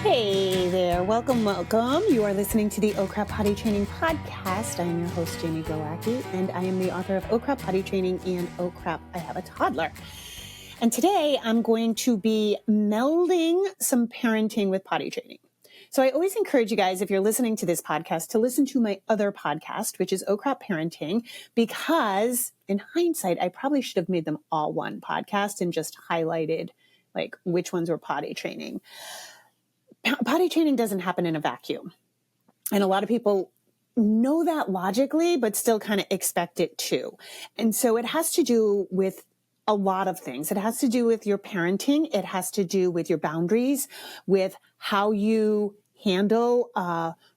Hey there, welcome. You are listening to the Oh Crap Potty Training podcast. I am your host, Jamie Glowacki, and I am the author of Oh Crap Potty Training and Oh Crap, I Have a Toddler. And today I'm going to be melding some parenting with potty training. So I always encourage you guys, if you're listening to this podcast, to listen to my other podcast, which is Oh Crap Parenting, because in hindsight, I probably should have made them all one podcast and just highlighted like which ones were potty training. Potty training doesn't happen in a vacuum. And a lot of people know that logically, but still kind of expect it to. And so it has to do with a lot of things. It has to do with your parenting. It has to do with your boundaries, with how you handle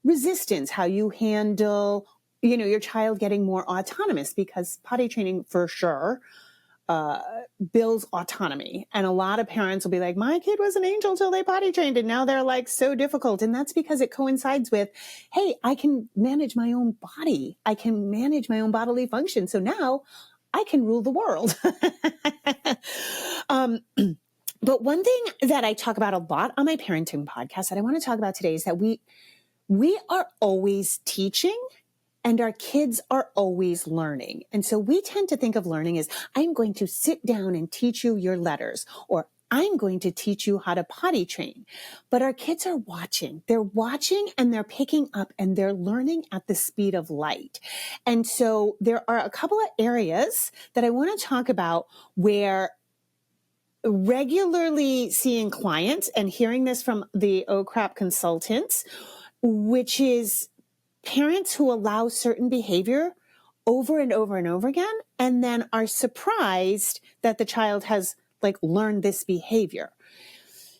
resistance, how you handle, your child getting more autonomous, because potty training for sure builds autonomy. And a lot of parents will be like, my kid was an angel till they potty trained, and now they're like so difficult. And that's because it coincides with, hey, I can manage my own body. I can manage my own bodily function. So now I can rule the world. But one thing that I talk about a lot on my parenting podcast that I want to talk about today is that we are always teaching, and our kids are always learning. And so we tend to think of learning as, I'm going to sit down and teach you your letters, or I'm going to teach you how to potty train. But our kids are watching. They're watching and they're picking up and they're learning at the speed of light. And so there are a couple of areas that I want to talk about where regularly seeing clients and hearing this from the Oh Crap consultants, which is parents who allow certain behavior over and over and over again, and then are surprised that the child has learned this behavior.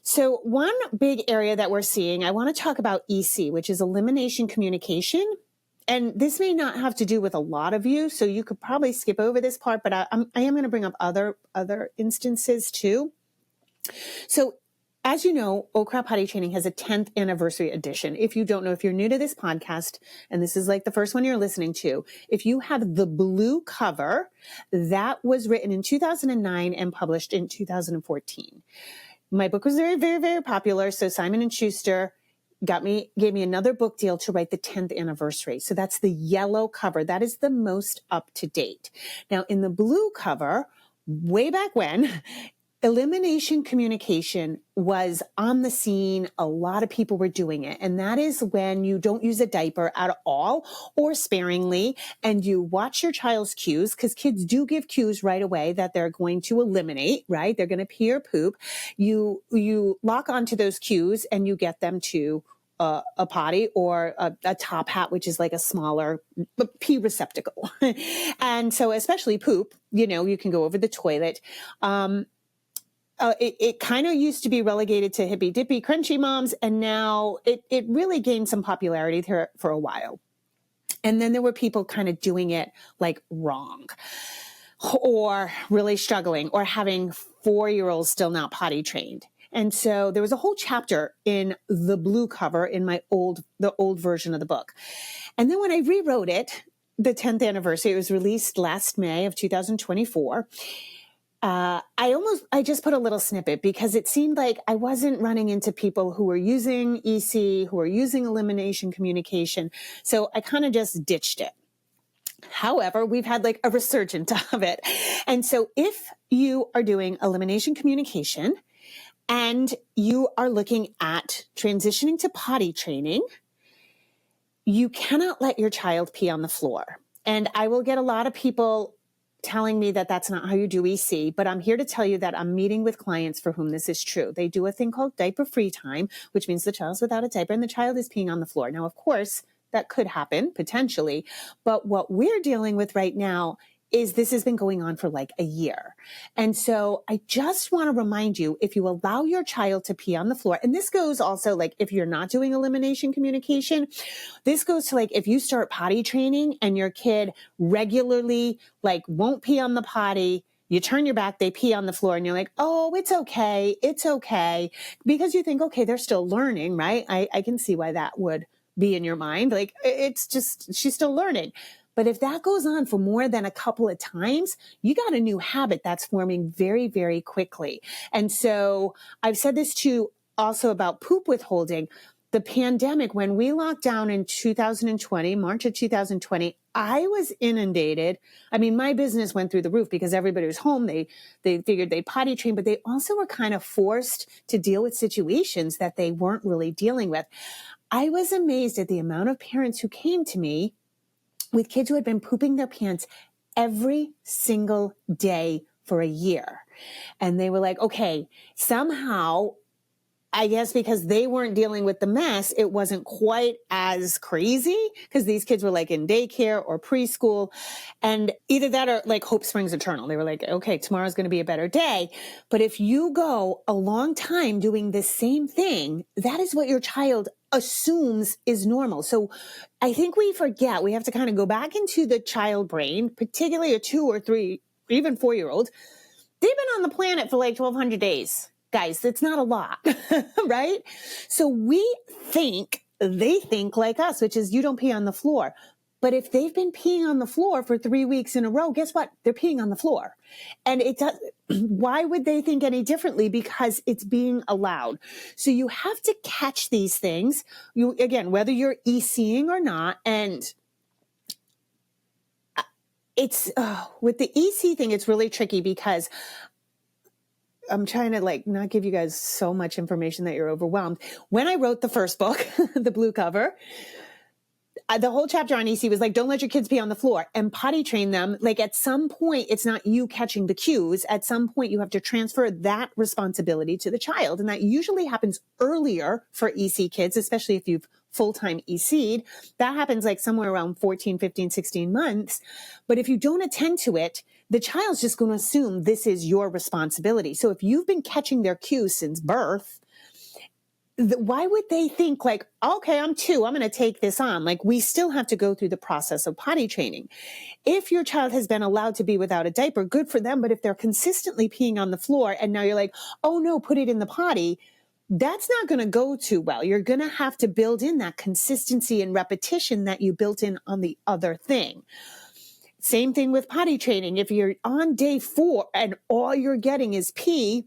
So one big area that we're seeing, I want to talk about EC, which is elimination communication. And this may not have to do with a lot of you, so you could probably skip over this part, but I am going to bring up other instances too. So as you know, Oh Crap Potty Training has a 10th anniversary edition. If you don't know, if you're new to this podcast, and this is like the first one you're listening to, if you have the blue cover, that was written in 2009 and published in 2014. My book was very, very, very popular. So Simon & Schuster gave me another book deal to write the 10th anniversary. So that's the yellow cover. That is the most up to date. Now in the blue cover, way back when, elimination communication was on the scene. A lot of people were doing it. And that is when you don't use a diaper at all or sparingly, and you watch your child's cues, because kids do give cues right away that they're going to eliminate, right? They're going to pee or poop. You lock onto those cues and you get them to a potty or a top hat, which is like a smaller pee receptacle. And so especially poop, you can go over the toilet. It kind of used to be relegated to hippy dippy crunchy moms, and now it really gained some popularity for a while. And then there were people kind of doing it wrong, or really struggling, or having 4-year-olds still not potty trained. And so there was a whole chapter in the blue cover in the old version of the book. And then when I rewrote it, the 10th anniversary, it was released last May of 2024. I just put a little snippet because it seemed like I wasn't running into people who were using EC, who were using elimination communication. So I kind of just ditched it. However, we've had a resurgence of it. And so if you are doing elimination communication and you are looking at transitioning to potty training, you cannot let your child pee on the floor. And I will get a lot of people telling me that that's not how you do EC, but I'm here to tell you that I'm meeting with clients for whom this is true. They do a thing called diaper free time, which means the child's without a diaper and the child is peeing on the floor. Now, of course, that could happen potentially, but what we're dealing with right now is this has been going on for a year. And so I just want to remind you, if you allow your child to pee on the floor, and this goes also if you're not doing elimination communication, this goes to if you start potty training and your kid regularly won't pee on the potty, you turn your back, they pee on the floor, and you're like, oh, it's okay. Because you think, okay, they're still learning, right? I can see why that would be in your mind. It's just, she's still learning. But if that goes on for more than a couple of times, you got a new habit that's forming very, very quickly. And so I've said this to also about poop withholding. The pandemic, when we locked down in 2020, March of 2020, I was inundated. I mean, my business went through the roof because everybody was home. They figured they'd potty train, but they also were kind of forced to deal with situations that they weren't really dealing with. I was amazed at the amount of parents who came to me with kids who had been pooping their pants every single day for a year. And they were like, okay, somehow, I guess because they weren't dealing with the mess, it wasn't quite as crazy because these kids were like in daycare or preschool. And either that or like hope springs eternal. They were like, okay, tomorrow's going to be a better day. But if you go a long time doing the same thing, that is what your child assumes is normal. So I think we forget, we have to kind of go back into the child brain, particularly a 2 or 3, even 4-year-old. They've been on the planet for like 1,200 days. Guys, it's not a lot, right? So they think like us, which is you don't pee on the floor. But if they've been peeing on the floor for 3 weeks in a row, guess what? They're peeing on the floor. And why would they think any differently? Because it's being allowed. So you have to catch these things. Again, whether you're ECing or not. And it's, with the EC thing, it's really tricky because I'm trying to like not give you guys so much information that you're overwhelmed. When I wrote the first book, the blue cover, the whole chapter on EC was like, don't let your kids pee on the floor and potty train them. Like at some point, it's not you catching the cues. At some point, you have to transfer that responsibility to the child. And that usually happens earlier for EC kids, especially if you've full-time EC'd. That happens like somewhere around 14, 15, 16 months. But if you don't attend to it, the child's just going to assume this is your responsibility. So if you've been catching their cues since birth, why would they think like, okay, I'm 2, I'm going to take this on? Like we still have to go through the process of potty training. If your child has been allowed to be without a diaper, good for them. But if they're consistently peeing on the floor and now you're like, oh no, put it in the potty, that's not going to go too well. You're going to have to build in that consistency and repetition that you built in on the other thing. Same thing with potty training. If you're on day 4 and all you're getting is pee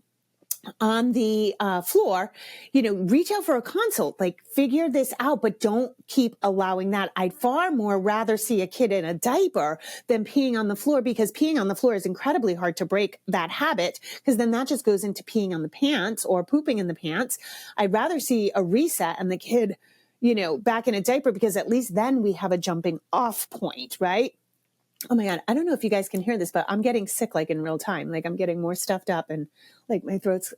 on the floor, reach out for a consult, like figure this out, but don't keep allowing that. I'd far more rather see a kid in a diaper than peeing on the floor, because peeing on the floor is incredibly hard to break that habit, because then that just goes into peeing on the pants or pooping in the pants. I'd rather see a reset and the kid, back in a diaper, because at least then we have a jumping off point, right? Oh my God, I don't know if you guys can hear this, but I'm getting sick like in real time. Like I'm getting more stuffed up and like my throat's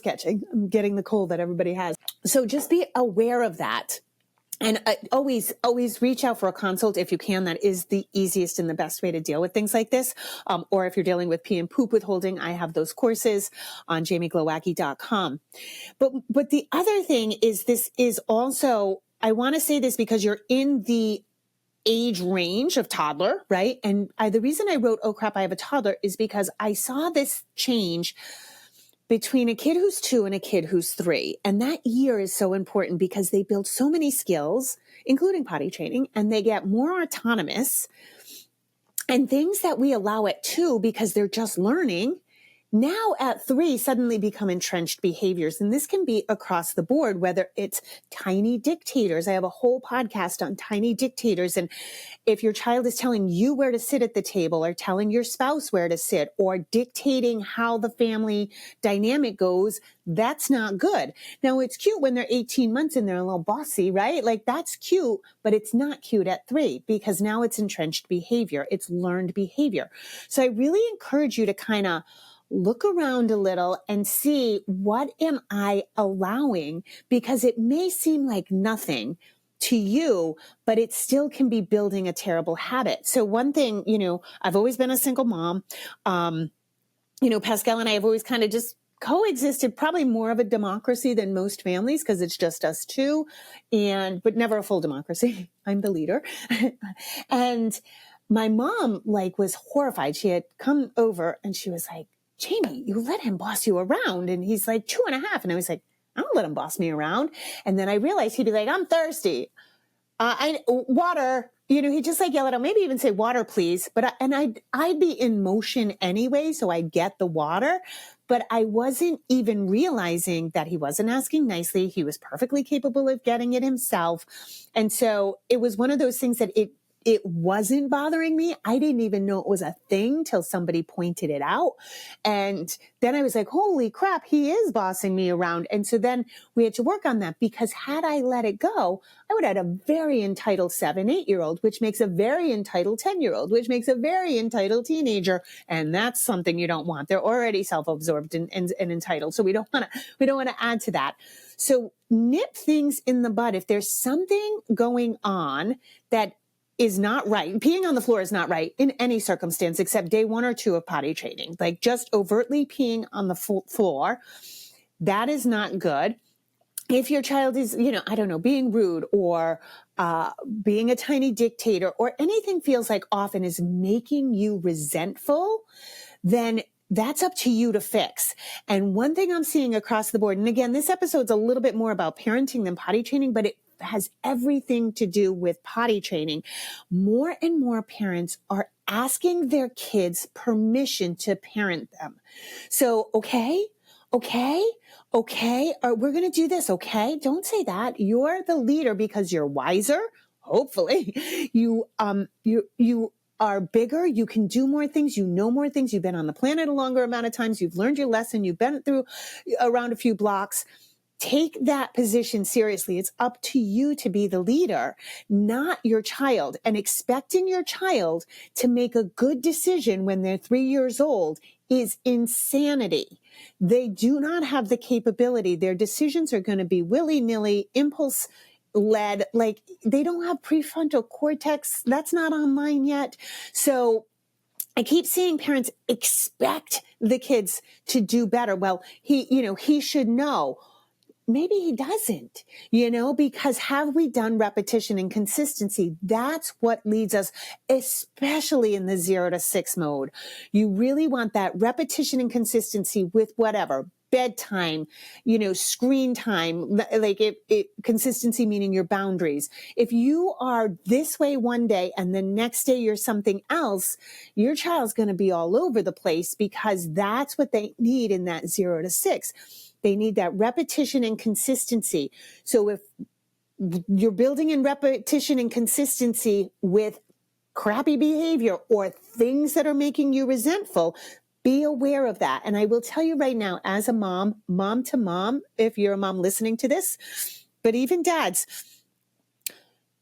catching. I'm getting the cold that everybody has. So just be aware of that. And always reach out for a consult if you can. That is the easiest and the best way to deal with things like this. Or if you're dealing with pee and poop withholding, I have those courses on jamieglowacki.com. But the other thing is, this is also, I want to say this because you're in the age range of toddler, right? And the reason I wrote, Oh Crap, I Have a Toddler, is because I saw this change between a kid who's 2 and a kid who's 3. And that year is so important because they build so many skills, including potty training, and they get more autonomous, and things that we allow at 2 because they're just learning, now at 3 suddenly become entrenched behaviors. And this can be across the board, whether it's tiny dictators. I have a whole podcast on tiny dictators. And if your child is telling you where to sit at the table, or telling your spouse where to sit, or dictating how the family dynamic goes, that's not good. Now, it's cute when they're 18 months and they're a little bossy, right? Like that's cute, but it's not cute at 3, because now it's entrenched behavior. It's learned behavior. So I really encourage you to kind of look around a little and see, what am I allowing? Because it may seem like nothing to you, but it still can be building a terrible habit. So one thing, I've always been a single mom. Pascal and I have always kind of just coexisted, probably more of a democracy than most families, because it's just us 2, but never a full democracy. I'm the leader. And my mom was horrified. She had come over and she was like, Jamie, you let him boss you around. And he's like 2.5. And I was like, I don't let him boss me around. And then I realized he'd be like, I'm thirsty. Water. He'd just yell it out, maybe even say water, please. But I'd be in motion anyway, so I'd get the water. but I wasn't even realizing that he wasn't asking nicely. He was perfectly capable of getting it himself. And so it was one of those things that it wasn't bothering me. I didn't even know it was a thing till somebody pointed it out. And then I was like, holy crap, he is bossing me around. And so then we had to work on that, because had I let it go, I would have had a very entitled 7-8-year-old, which makes a very entitled 10-year-old, which makes a very entitled teenager. And that's something you don't want. They're already self-absorbed and entitled. So we don't want to add to that. So nip things in the bud. If there's something going on that is not right. Peeing on the floor is not right in any circumstance except day 1 or 2 of potty training. Like just overtly peeing on the floor, that is not good. If your child is, being rude or being a tiny dictator, or anything feels like often is making you resentful, then that's up to you to fix. And one thing I'm seeing across the board, and again, this episode's a little bit more about parenting than potty training, but it has everything to do with potty training. More and more parents are asking their kids permission to parent them. So, okay, we're going to do this. Okay. Don't say that. You're the leader because you're wiser. Hopefully you are bigger. You can do more things. You know more things. You've been on the planet a longer amount of times. You've learned your lesson. You've been through around a few blocks. Take that position seriously. It's up to you to be the leader, not your child. And expecting your child to make a good decision when they're 3 years old is insanity. They do not have the capability. Their decisions are going to be willy-nilly, impulse led. Like, they don't have prefrontal cortex. That's not online yet. So I keep seeing parents expect the kids to do better. Well, he should know. Maybe he doesn't, because have we done repetition and consistency? That's what leads us, especially in the 0 to 6 mode. You really want that repetition and consistency with whatever, bedtime, screen time, like consistency meaning your boundaries. If you are this way one day and the next day you're something else, your child's going to be all over the place, because that's what they need in that 0 to 6. They need that repetition and consistency. So if you're building in repetition and consistency with crappy behavior or things that are making you resentful, be aware of that. And I will tell you right now, as a mom to mom, if you're a mom listening to this, but even dads,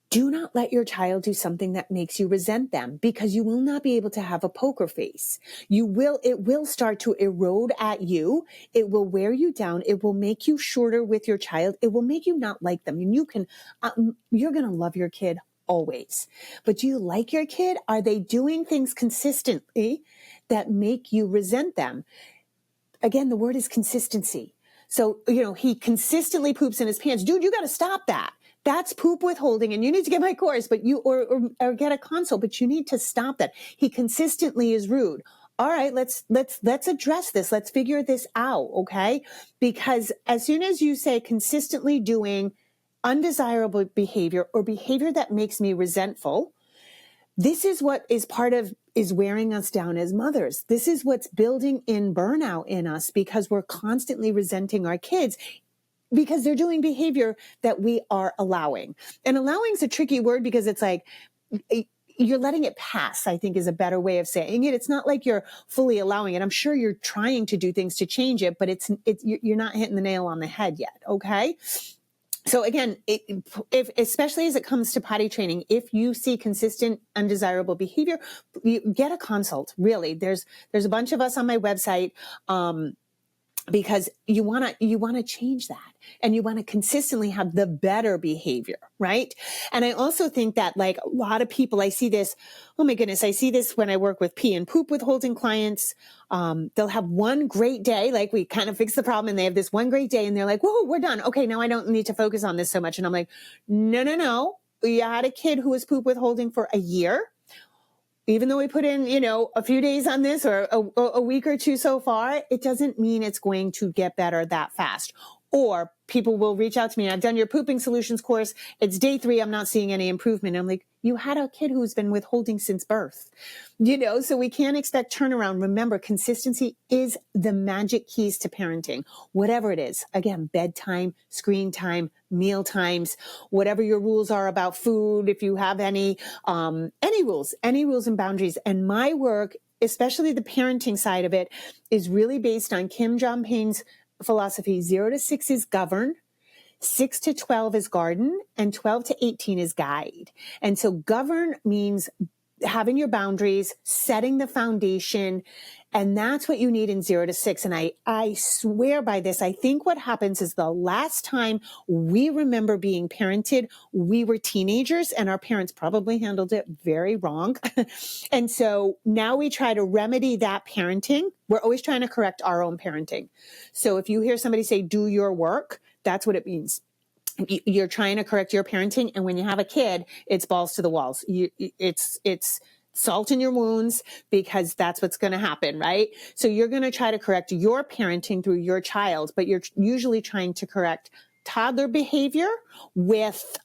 do not let your child do something that makes you resent them, because you will not be able to have a poker face. It will start to erode at you. It will wear you down. It will make you shorter with your child. It will make you not like them. And you're going to love your kid always. But do you like your kid? Are they doing things consistently that make you resent them? Again, the word is consistency. So, he consistently poops in his pants. Dude, you got to stop that. That's poop withholding, and you need to get my course, but or get a consult, but you need to stop that. He consistently is rude. All right, let's address this. Let's figure this out, okay? Because as soon as you say consistently doing undesirable behavior or behavior that makes me resentful, this is what is wearing us down as mothers. This is what's building in burnout in us, because we're constantly resenting our kids, because they're doing behavior that we are allowing. And allowing is a tricky word, because it's like you're letting it pass, I think, is a better way of saying it. It's not like you're fully allowing it. I'm sure you're trying to do things to change it, but you're not hitting the nail on the head yet. Okay. So again, especially as it comes to potty training, if you see consistent undesirable behavior, you get a consult. Really, there's a bunch of us on my website, because you want to change that, and you want to consistently have the better behavior, right? And I also think that, like, a lot of people, I see this when I work with pee and poop withholding clients. They'll have one great day, like we kind of fix the problem, and they have this one great day, and they're like, whoa, we're done. Okay, now I don't need to focus on this so much. And I'm like, no. You had a kid who was poop withholding for a year. Even though we put in, a few days on this, or a week or two so far, it doesn't mean it's going to get better that fast. Or people will reach out to me. I've done your pooping solutions course. It's day 3. I'm not seeing any improvement. I'm like, you had a kid who's been withholding since birth, so we can't expect turnaround. Remember, consistency is the magic keys to parenting, whatever it is. Again, bedtime, screen time, meal times, whatever your rules are about food. If you have any rules and boundaries. And my work, especially the parenting side of it, is really based on Kim John Payne's philosophy. 0 to 6 is govern, 6 to 12 is garden, and 12 to 18 is guide. And so govern means having your boundaries, setting the foundation, and that's what you need in 0 to 6. And I swear by this. I think what happens is the last time we remember being parented, we were teenagers, and our parents probably handled it very wrong. And so now we try to remedy that parenting. We're always trying to correct our own parenting. So if you hear somebody say, do your work, that's what it means. You're trying to correct your parenting. And when you have a kid, it's balls to the walls. It's salt in your wounds, because that's what's going to happen, right? So you're going to try to correct your parenting through your child, but you're usually trying to correct toddler behavior with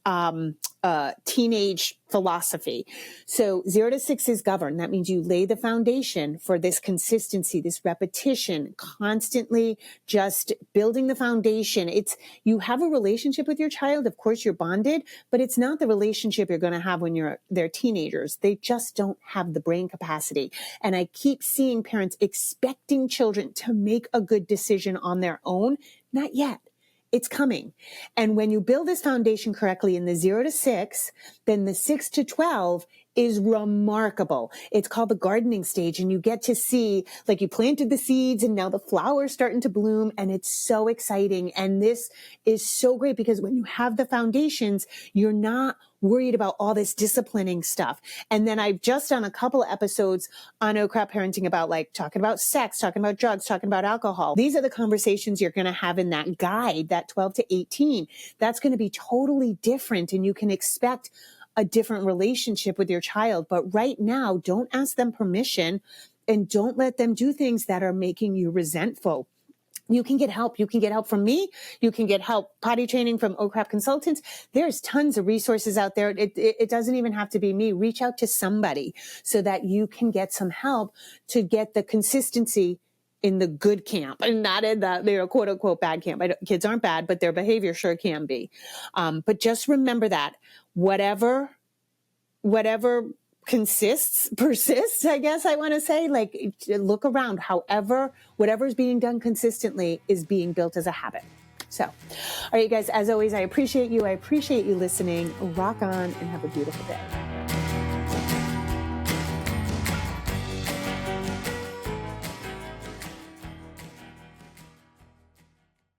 teenage philosophy. So 0 to 6 is govern. That means you lay the foundation for this consistency, this repetition, constantly just building the foundation. You have a relationship with your child. Of course, you're bonded, but it's not the relationship you're going to have when they're teenagers. They just don't have the brain capacity. And I keep seeing parents expecting children to make a good decision on their own. Not yet. It's coming. And when you build this foundation correctly in the 0 to 6, then the 6 to 12 is remarkable. It's called the gardening stage, and you get to see, like, you planted the seeds and now the flowers starting to bloom, and it's so exciting. And this is so great because when you have the foundations, you're not worried about all this disciplining stuff. And then I've just done a couple of episodes on Oh Crap Parenting about, like, talking about sex, talking about drugs, talking about alcohol. These are the conversations you're going to have in that guide, that 12 to 18. That's going to be totally different, and you can expect a different relationship with your child. But right now, don't ask them permission, and don't let them do things that are making you resentful. You can get help. You can get help from me. You can get help potty training from Oh Crap Consultants. There's tons of resources out there. It doesn't even have to be me. Reach out to somebody so that you can get some help to get the consistency in the good camp and not in the quote unquote bad camp. Kids aren't bad, but their behavior sure can be. But just remember that whatever persists, I guess I want to say, like, look around. Whatever's being done consistently is being built as a habit. So, all right, you guys, as always, I appreciate you. I appreciate you listening. Rock on and have a beautiful day.